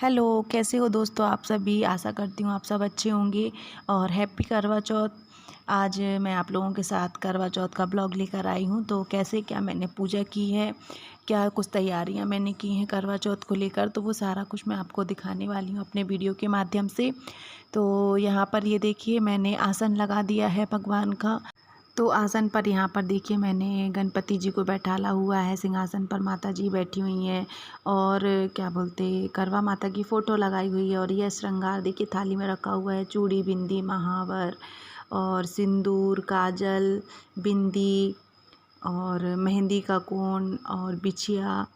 Hello, कैसे हो दोस्तों आप सभी? आशा करती हूँ आप सब अच्छे होंगे और हैप्पी करवा चौथ। आज मैं आप लोगों के साथ करवा चौथ का ब्लॉग लेकर आई हूँ। तो कैसे क्या मैंने पूजा की है, क्या कुछ तैयारियाँ मैंने की हैं करवा चौथ को लेकर, तो वो सारा कुछ मैं आपको दिखाने वाली हूँ अपने वीडियो के माध्यम से। तो यहाँ पर ये देखिए मैंने आसन लगा दिया है भगवान का। तो आसन पर यहाँ पर देखिए मैंने गणपति जी को बैठाला हुआ है, सिंहासन पर माता जी बैठी हुई हैं और क्या बोलते करवा माता की फ़ोटो लगाई हुई है। और यह श्रृंगार देखिए थाली में रखा हुआ है, चूड़ी, बिंदी, महावर और सिंदूर, काजल, बिंदी और मेहंदी का कोन और बिछिया।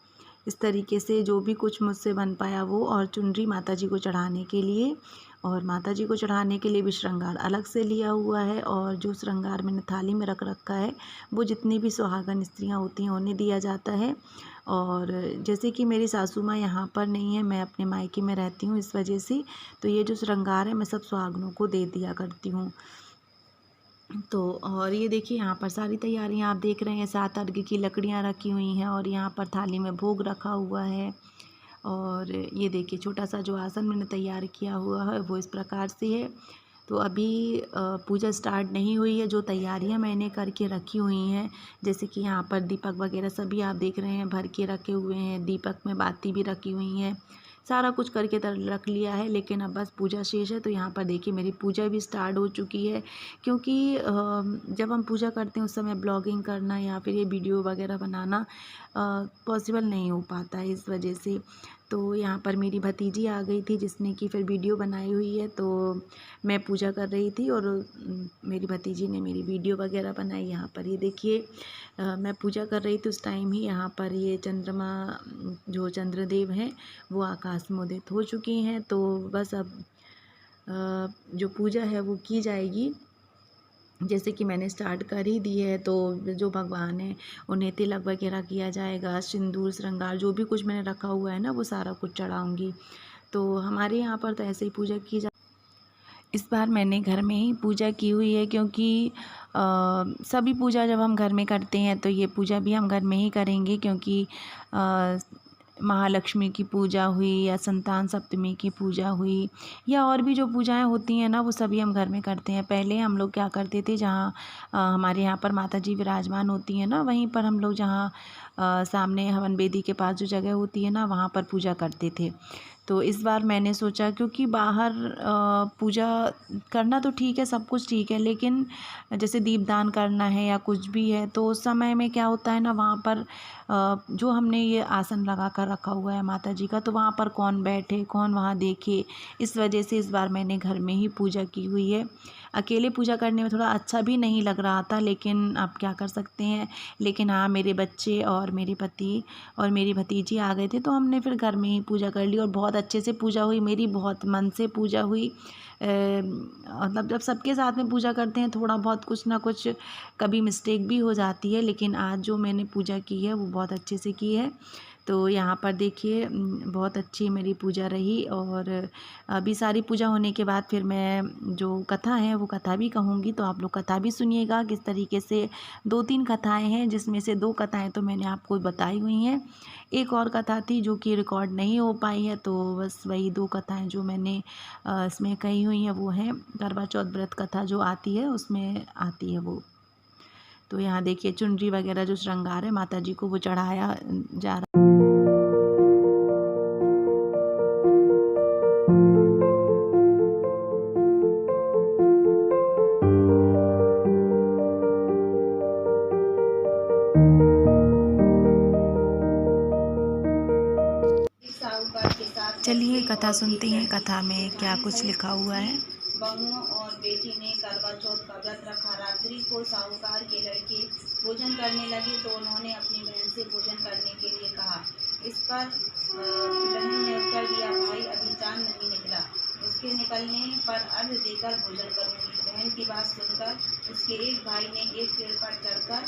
इस तरीके से जो भी कुछ मुझसे बन पाया वो, और चुनरी माता जी को चढ़ाने के लिए, और माता जी को चढ़ाने के लिए भी श्रृंगार अलग से लिया हुआ है। और जो श्रृंगार मैंने थाली में रख रखा है वो जितनी भी सुहागन स्त्रियां होती हैं उन्हें दिया जाता है। और जैसे कि मेरी सासू माँ यहाँ पर नहीं है, मैं अपने मायके में रहती हूँ, इस वजह से तो ये जो श्रृंगार है मैं सब सुहागनों को दे दिया करती हूँ। तो और ये देखिए यहाँ पर सारी तैयारियाँ आप देख रहे हैं, 7 अर्घ की लकड़ियाँ रखी हुई हैं और यहाँ पर थाली में भोग रखा हुआ है। और ये देखिए छोटा सा जो आसन मैंने तैयार किया हुआ है वो इस प्रकार से है। तो अभी पूजा स्टार्ट नहीं हुई है, जो तैयारियां मैंने करके रखी हुई हैं, जैसे कि यहाँ पर दीपक वगैरह सभी आप देख रहे हैं भर के रखे हुए हैं, दीपक में बाती भी रखी हुई हैं, सारा कुछ करके रख लिया है। लेकिन अब बस पूजा शेष है। तो यहाँ पर देखिए मेरी पूजा भी स्टार्ट हो चुकी है, क्योंकि जब हम पूजा करते हैं उस समय ब्लॉगिंग करना या फिर ये वीडियो वगैरह बनाना पॉसिबल नहीं हो पाता है, इस वजह से। तो यहाँ पर मेरी भतीजी आ गई थी जिसने कि फिर वीडियो बनाई हुई है। तो मैं पूजा कर रही थी और मेरी भतीजी ने मेरी वीडियो वगैरह बनाई। यहाँ पर ये देखिए मैं पूजा कर रही थी उस टाइम ही यहाँ पर ये चंद्रमा, जो चंद्रदेव हैं वो आकाश में उदित हो चुकी हैं। तो बस अब जो पूजा है वो की जाएगी, जैसे कि मैंने स्टार्ट कर ही दी है। तो जो भगवान है उन्हें तिलक वगैरह किया जाएगा, सिंदूर, श्रृंगार जो भी कुछ मैंने रखा हुआ है ना वो सारा कुछ चढ़ाऊँगी। तो हमारे यहाँ पर तो ऐसे ही पूजा की जा इस बार मैंने घर में ही पूजा की हुई है, क्योंकि सभी पूजा जब हम घर में करते हैं तो ये पूजा भी हम घर में ही करेंगे, क्योंकि महालक्ष्मी की पूजा हुई या संतान सप्तमी की पूजा हुई या और भी जो पूजाएं होती हैं ना वो सभी हम घर में करते हैं। पहले हम लोग क्या करते थे, जहाँ हमारे यहाँ पर माता जी विराजमान होती हैं ना, वहीं पर हम लोग जहाँ सामने हवन वेदी के पास जो जगह होती है ना वहाँ पर पूजा करते थे। तो इस बार मैंने सोचा, क्योंकि बाहर पूजा करना तो ठीक है, सब कुछ ठीक है, लेकिन जैसे दीपदान करना है या कुछ भी है तो उस समय में क्या होता है ना, वहाँ पर जो हमने ये आसन लगा कर रखा हुआ है माता जी का, तो वहाँ पर कौन बैठे कौन वहाँ देखे, इस वजह से इस बार मैंने घर में ही पूजा की हुई है। अकेले पूजा करने में थोड़ा अच्छा भी नहीं लग रहा था, लेकिन अब क्या कर सकते हैं। लेकिन हाँ, मेरे बच्चे और मेरे पति और मेरी भतीजी आ गए थे तो हमने फिर घर में ही पूजा कर ली और बहुत अच्छे से पूजा हुई मेरी, बहुत मन से पूजा हुई। मतलब जब सबके साथ में पूजा करते हैं थोड़ा बहुत कुछ ना कुछ कभी मिस्टेक भी हो जाती है, लेकिन आज जो मैंने पूजा की है वो बहुत अच्छे से की है। तो यहाँ पर देखिए बहुत अच्छी मेरी पूजा रही। और अभी सारी पूजा होने के बाद फिर मैं जो कथा है वो कथा भी कहूँगी, तो आप लोग कथा भी सुनिएगा किस तरीके से। 2-3 कथाएं हैं जिसमें से 2 कथाएं तो मैंने आपको बताई हुई हैं, एक और कथा थी जो कि रिकॉर्ड नहीं हो पाई है। तो बस वही 2 कथाएं जो मैंने इसमें कही हुई हैं वो हैं करवा चौथ व्रत कथा जो आती है उसमें आती है वो। तो यहाँ देखिए चुनरी वगैरह जो श्रृंगार है माता जी को वो चढ़ाया जा रहा। चलिए कथा सुनते हैं, कथा में क्या कुछ लिखा हुआ है। बहुओं और बेटी ने करवा चौथ का व्रत रखा। रात्रि को साहूकार के लड़के भोजन करने लगे तो उन्होंने अपनी बहन से भोजन करने के लिए कहा। इस पर बहन ने उत्तर दिया, भाई अभी चांद नहीं निकला, उसके निकलने पर अर्घ देकर भोजन करूंगी। बहन की बात सुनकर उसके एक भाई ने एक पेड़ पर चढ़कर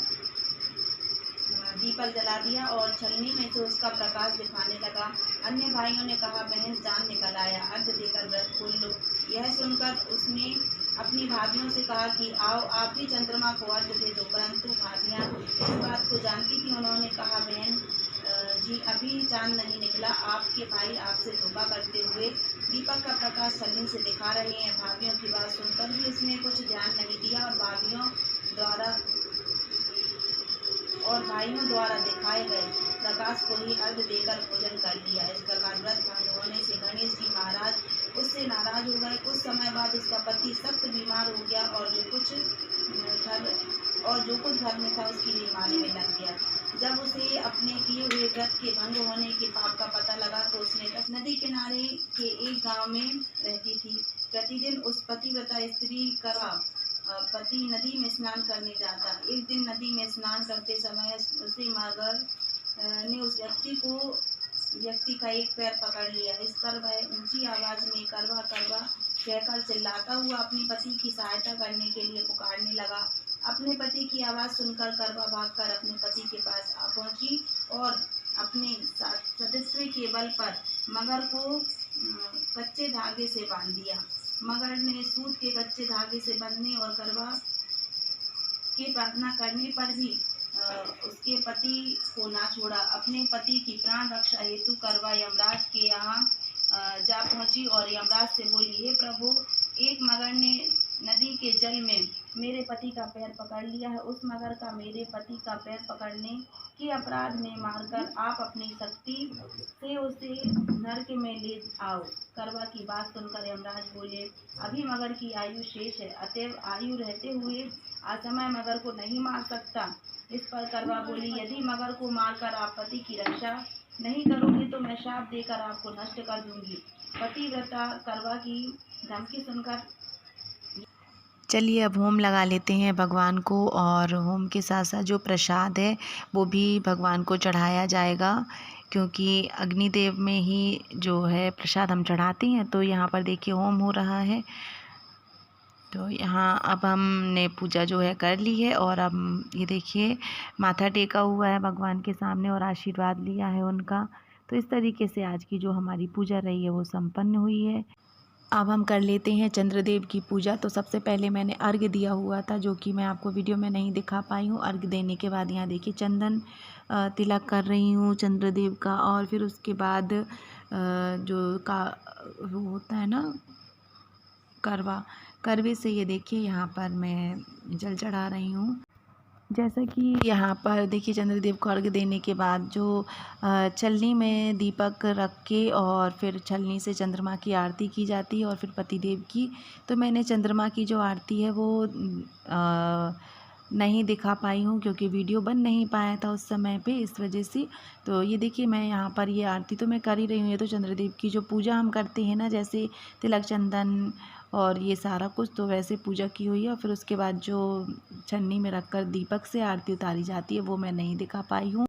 दीपक जला दिया और छलनी में से उसका प्रकाश दिखाने लगा। अन्य भाइयों ने कहा, बहन चांद निकल आया, अर्घ देकर व्रत खोल लो। यह सुनकर उसने अपनी भाभियों से कहा कि आओ आप भी चंद्रमा को अर्घ दे दो। परंतु भाभियां इस बात को जानती थी। उन्होंने कहा, बहन जी अभी चांद नहीं निकला, आपके भाई आपसे धोखा करते पास छलनी से दिखा रहे हैं। भाभीियों की बात सुनकर भी उसने कुछ ध्यान नहीं दिया और भाइयों द्वारा दिखाए गए प्रकाश को ही अर्घ देकर भोजन कर लिया। इस प्रकार व्रत भंग होने से गणेश जी महाराज उससे नाराज हो गए। कुछ समय बाद उसका पति सख्त बीमार हो गया और जो कुछ घर में था उसकी बीमारी में लग गया। जब उसे अपने किए हुए व्रत के भंग होने के पाप का पता लगा तो उसने नदी किनारे के एक गांव में रहती थी। प्रतिदिन उस पतिव्रता स्त्री पति नदी में स्नान करने जाता। एक दिन नदी में स्नान करते समय उसे मगर ने उस व्यक्ति का एक पैर पकड़ लिया। इस पर वह ऊंची आवाज में करवा करवा कहकर चिल्लाता हुआ अपने पति की सहायता करने के लिए पुकारने लगा। अपने पति की आवाज सुनकर करवा भागकर अपने पति के पास आ पहुंची और अपने सदित्व के बल पर मगर को कच्चे धागे से बांध दिया। मगर ने सूत के कच्चे धागे से बंधने और करवा के प्रार्थना करने पर भी उसके पति को ना छोड़ा। अपने पति की प्राण रक्षा हेतु करवा यमराज के यहाँ जा पहुंची और यमराज से बोली, हे प्रभु, एक मगर ने नदी के जल में मेरे पति का पैर पकड़ लिया है। उस मगर का मेरे पति का पैर पकड़ने के अपराध में मारकर आप अपनी शक्ति से उसे नरक में ले आओ। करवा की बात सुनकर यमराज बोले, अभी मगर की आयु शेष है, अतएव आयु रहते हुए असमय मगर को नहीं मार सकता। इस पर करवा बोली, यदि मगर को मारकर आप पति की रक्षा नहीं करोगे तो मैं शाप देकर आपको नष्ट कर दूंगी। पतिव्रता करवा की धमकी सुनकर चलिए अब होम लगा लेते हैं भगवान को, और होम के साथ साथ जो प्रसाद है वो भी भगवान को चढ़ाया जाएगा, क्योंकि अग्निदेव में ही जो है प्रसाद हम चढ़ाते हैं। तो यहाँ पर देखिए होम हो रहा है। तो यहाँ अब हमने पूजा जो है कर ली है, और अब ये देखिए माथा टेका हुआ है भगवान के सामने और आशीर्वाद लिया है उनका। तो इस तरीके से आज की जो हमारी पूजा रही है वो संपन्न हुई है। अब हम कर लेते हैं चंद्रदेव की पूजा। तो सबसे पहले मैंने अर्घ्य दिया हुआ था, जो कि मैं आपको वीडियो में नहीं दिखा पाई हूँ। अर्घ्य देने के बाद यहाँ देखिए चंदन तिलक कर रही हूँ चंद्रदेव का, और फिर उसके बाद वो होता है ना करवे से ये देखिए यहाँ पर मैं जल चढ़ा रही हूँ। जैसा कि यहाँ पर देखिए चंद्रदेव को अर्घ्य देने के बाद जो छलनी में दीपक रख के और फिर छलनी से चंद्रमा की आरती की जाती है और फिर पतिदेव की। तो मैंने चंद्रमा की जो आरती है वो नहीं दिखा पाई हूँ, क्योंकि वीडियो बन नहीं पाया था उस समय पे, इस वजह से। तो ये देखिए मैं यहाँ पर ये आरती तो मैं कर ही रही हूँ। ये तो चंद्रदेव की जो पूजा हम करते हैं ना, जैसे तिलक चंदन और ये सारा कुछ, तो वैसे पूजा की हुई है। और फिर उसके बाद जो छन्नी में रखकर दीपक से आरती उतारी जाती है वो मैं नहीं दिखा पाई हूँ,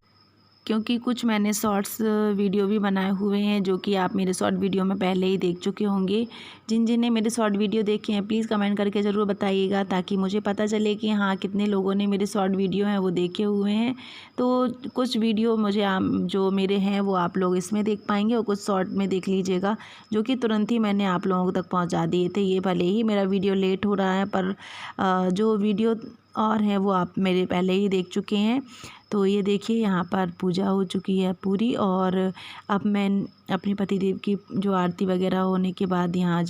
क्योंकि कुछ मैंने शॉर्ट्स वीडियो भी बनाए हुए हैं, जो कि आप मेरे शॉर्ट वीडियो में पहले ही देख चुके होंगे। जिन ने मेरे शॉर्ट वीडियो देखे हैं प्लीज़ कमेंट करके ज़रूर बताइएगा, ताकि मुझे पता चले कि हाँ कितने लोगों ने मेरे शॉर्ट वीडियो हैं वो देखे हुए हैं। तो कुछ वीडियो मुझे जो मेरे हैं वो आप लोग इसमें देख पाएंगे, और कुछ शॉर्ट में देख लीजिएगा, जो कि तुरंत ही मैंने आप लोगों तक पहुँचा दिए थे। ये भले ही मेरा वीडियो लेट हो रहा है, पर जो वीडियो और हैं वो आप मेरे पहले ही देख चुके हैं। तो ये देखिए यहाँ पर पूजा हो चुकी है पूरी, और अब मैं अपने पतिदेव की जो आरती वगैरह होने के बाद यहाँ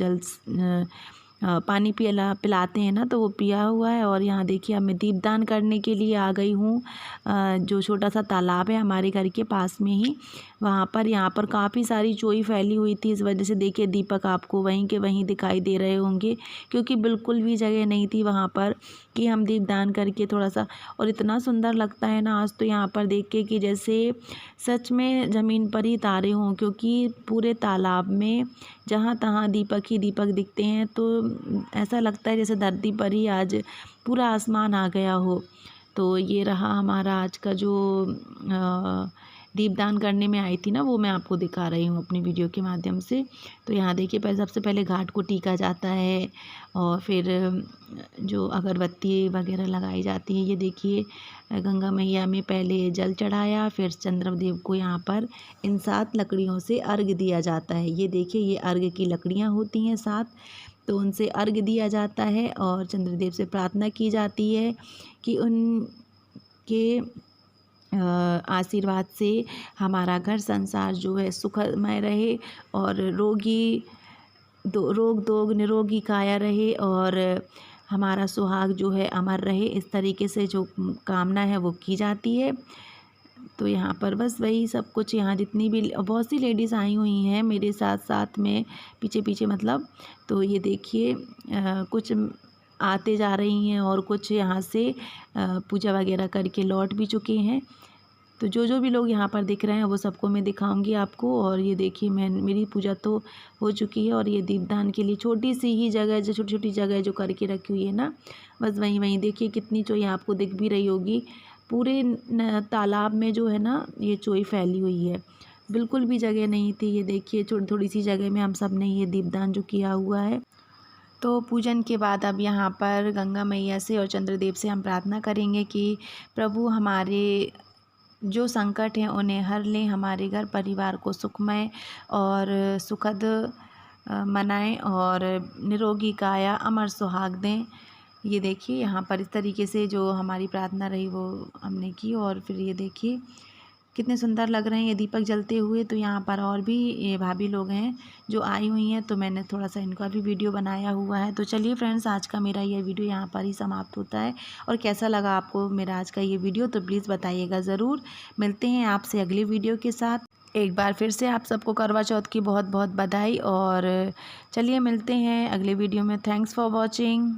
पानी पिलाते हैं ना, तो वो पिया हुआ है। और यहाँ देखिए अब मैं दीपदान करने के लिए आ गई हूँ। जो छोटा सा तालाब है हमारे घर के पास में ही, यहाँ पर काफ़ी सारी चोई फैली हुई थी। इस वजह से देखिए दीपक आपको वहीं के वहीं दिखाई दे रहे होंगे, क्योंकि बिल्कुल भी जगह नहीं थी वहाँ पर कि हम दीपदान करके थोड़ा सा। और इतना सुंदर लगता है ना आज तो यहाँ पर देख के कि जैसे सच में ज़मीन पर ही तारे हों, क्योंकि पूरे तालाब में जहाँ तहाँ दीपक ही दीपक दिखते हैं। तो ऐसा लगता है जैसे धरती पर ही आज पूरा आसमान आ गया हो। तो ये रहा हमारा आज का जो दीपदान करने में आई थी ना, वो मैं आपको दिखा रही हूँ अपनी वीडियो के माध्यम से। तो यहाँ देखिए सबसे पहले घाट को टीका जाता है, और फिर जो अगरबत्ती वगैरह लगाई जाती है। ये देखिए गंगा मैया में पहले जल चढ़ाया, फिर चंद्रदेव को यहाँ पर इन 7 लकड़ियों से अर्घ्य दिया जाता है। ये देखिए ये अर्घ्य की लकड़ियाँ होती हैं 7, तो उनसे अर्घ्य दिया जाता है और चंद्रदेव से प्रार्थना की जाती है कि उनके आशीर्वाद से हमारा घर संसार जो है सुखमय रहे और रोगी रोग दोग निरोगी काया रहे और हमारा सुहाग जो है अमर रहे, इस तरीके से जो कामना है वो की जाती है। तो यहाँ पर बस वही सब कुछ, यहाँ जितनी भी बहुत सी लेडीज़ आई हुई हैं मेरे साथ साथ में, पीछे पीछे मतलब। तो ये देखिए कुछ आते जा रही हैं और कुछ यहाँ से पूजा वगैरह करके लौट भी चुके हैं। तो जो जो भी लोग यहाँ पर दिख रहे हैं वो सबको मैं दिखाऊंगी आपको। और ये देखिए मेरी पूजा तो हो चुकी है और ये दीपदान के लिए छोटी सी ही जगह, जो छोटी छोटी जगह जो करके रखी हुई है ना, बस वहीं देखिए कितनी चोई आपको दिख भी रही होगी। पूरे तालाब में जो है ना ये चोई फैली हुई है, बिल्कुल भी जगह नहीं थी। ये देखिए थोड़ी थोड़ी सी जगह में हम सब ने ये दीपदान जो किया हुआ है। तो पूजन के बाद अब यहाँ पर गंगा मैया से और चंद्रदेव से हम प्रार्थना करेंगे कि प्रभु हमारे जो संकट हैं उन्हें हर लें, हमारे घर परिवार को सुखमय और सुखद मनाएं और निरोगी काया अमर सुहाग दें। ये देखिए यहाँ पर इस तरीके से जो हमारी प्रार्थना रही वो हमने की। और फिर ये देखिए कितने सुंदर लग रहे हैं ये दीपक जलते हुए। तो यहाँ पर और भी ये भाभी लोग हैं जो आई हुई हैं, तो मैंने थोड़ा सा इनका भी वीडियो बनाया हुआ है। तो चलिए फ्रेंड्स, आज का मेरा ये वीडियो यहाँ पर ही समाप्त होता है। और कैसा लगा आपको मेरा आज का ये वीडियो तो प्लीज़ बताइएगा ज़रूर। मिलते हैं आपसे अगले वीडियो के साथ। एक बार फिर से आप सबको करवा चौथ की बहुत बहुत बधाई। और चलिए मिलते हैं अगले वीडियो में। Thanks for watching.